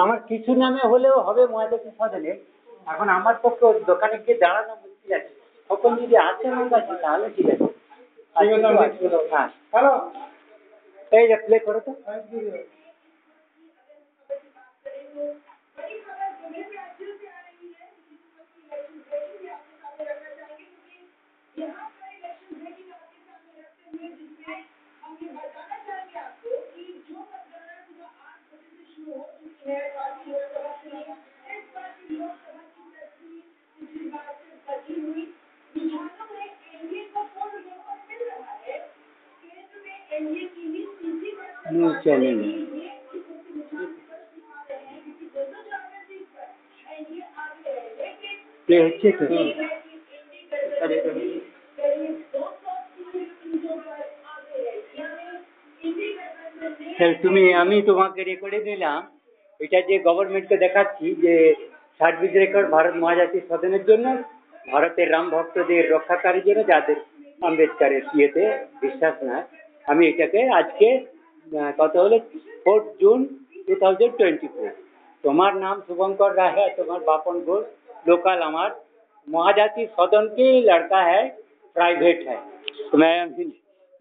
আমার কিছু নামে হলেও হবে মহাজাতি সদনে। এখন আমার পক্ষে দোকানে গিয়ে দাঁড়ানো মুশকিল আছে, তখন যদি আসে আমার কাছে তাহলে ঠিক আছে। হ্যাঁ, হ্যালো, এই যে প্লে করো তো। चैनल प्ले হচ্ছে তো। তুমি আমি তোমাকে রেকর্ডে দিলাম, এটা যে গভর্নমেন্টকে দেখাচ্ছি যে সার্ভিস রেকর্ড ভারত মহাজাতি সদনের জন্য, ভারতের রাম ভক্তদের রক্ষাকারীর জন্য, যাদের আম্বেদকারের ইয়েতে বিশ্বাস নাই। আমি এটাকে আজকে কত হলো 4 জুন 2024। তোমার নাম शुभंकर राय है, তোমার बापन घोष, लोकल আমার महाजाति सदन के लड़का है, प्राइवेट है। तो मैं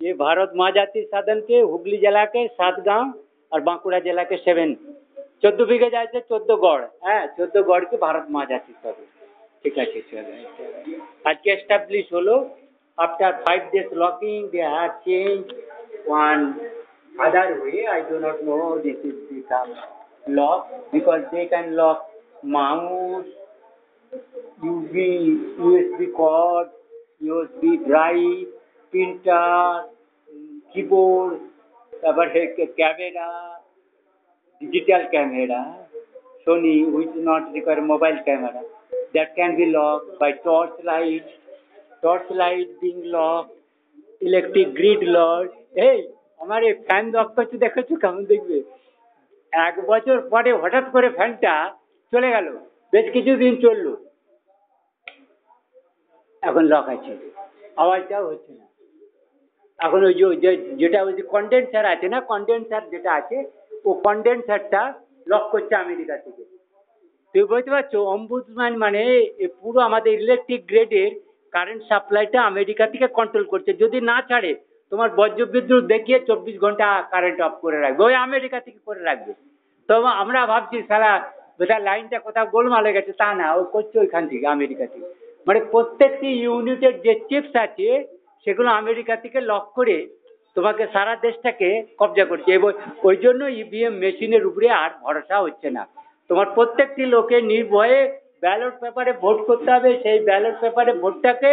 ये भारत महाजाति सदन के हुगली जिला के 7 गांव और बांकुड़ा जिला के 7 14 बीघे जाए 14 गढ़ है, 14 गढ़ के भारत महाजाति सदन। ठीक है, ठीक है। आज के एस्टैब्लिश হলো after 5 days locking they have changed one other way. I do not know this is become lock because they can lock mouse, USB cord, USB drive, printer, keyboard, তারপরে camera, digital camera, Sony which not require mobile camera, that can be locked by torch light being locked, electric grid lock. এই আমার এই fan lock করতে দেখেছো কেমন দেখবে? 1 বছর পরে হঠাৎ করে ফ্যানটা চলে গেল, বেশ কিছুদিন চললো, এখন লক আছে, আওয়াজটাও হচ্ছে না। এখন ওই যেটা ওই যে কন্ডেন্সার আছে না, কন্ডেন্সার যেটা আছে, ও কন্ডেন্সারটা লক করছে আমেরিকা থেকে। তুমি বুঝতে পারছো? অম্বুডসম্যান মানে পুরো আমাদের ইলেকট্রিক গ্রেডের কারেন্ট সাপ্লাইটা আমেরিকা থেকে কন্ট্রোল করছে। যদি না ছাড়ে তোমার বজ্র বিদ্যুৎ দেখিয়ে 24 ঘন্টা কারেন্ট অফ করে রাখবে, ওই আমেরিকা থেকে করে রাখবে। তো আমরা ভাবছি সারা বোধহয় লাইনটা কোথাও গোলমাল হয়ে গেছে, তা না, ও করছে ওইখান থেকে, আমেরিকা থেকে। মানে প্রত্যেকটি ইউনিটের যে চিপস আছে সেগুলো আমেরিকা থেকে লক করে তোমাকে সারা দেশটাকে কবজা করছে। এবং ওই জন্য ইভিএম মেশিনের উপরে আর ভরসা হচ্ছে না। তোমার প্রত্যেকটি লোকে নির্ভয়ে ব্যালট পেপারে ভোট করতে হবে, সেই ব্যালট পেপারে ভোটটাকে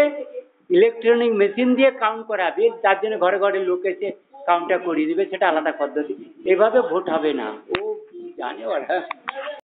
ইলেকট্রনিক মেশিন দিয়ে কাউন্ট করাবে, তার জন্য ঘরে ঘরে লোক এসে কাউন্টটা করিয়ে দিবে, সেটা আলাদা পদ্ধতি। এভাবে ভোট হবে না, ও জানে ওরা।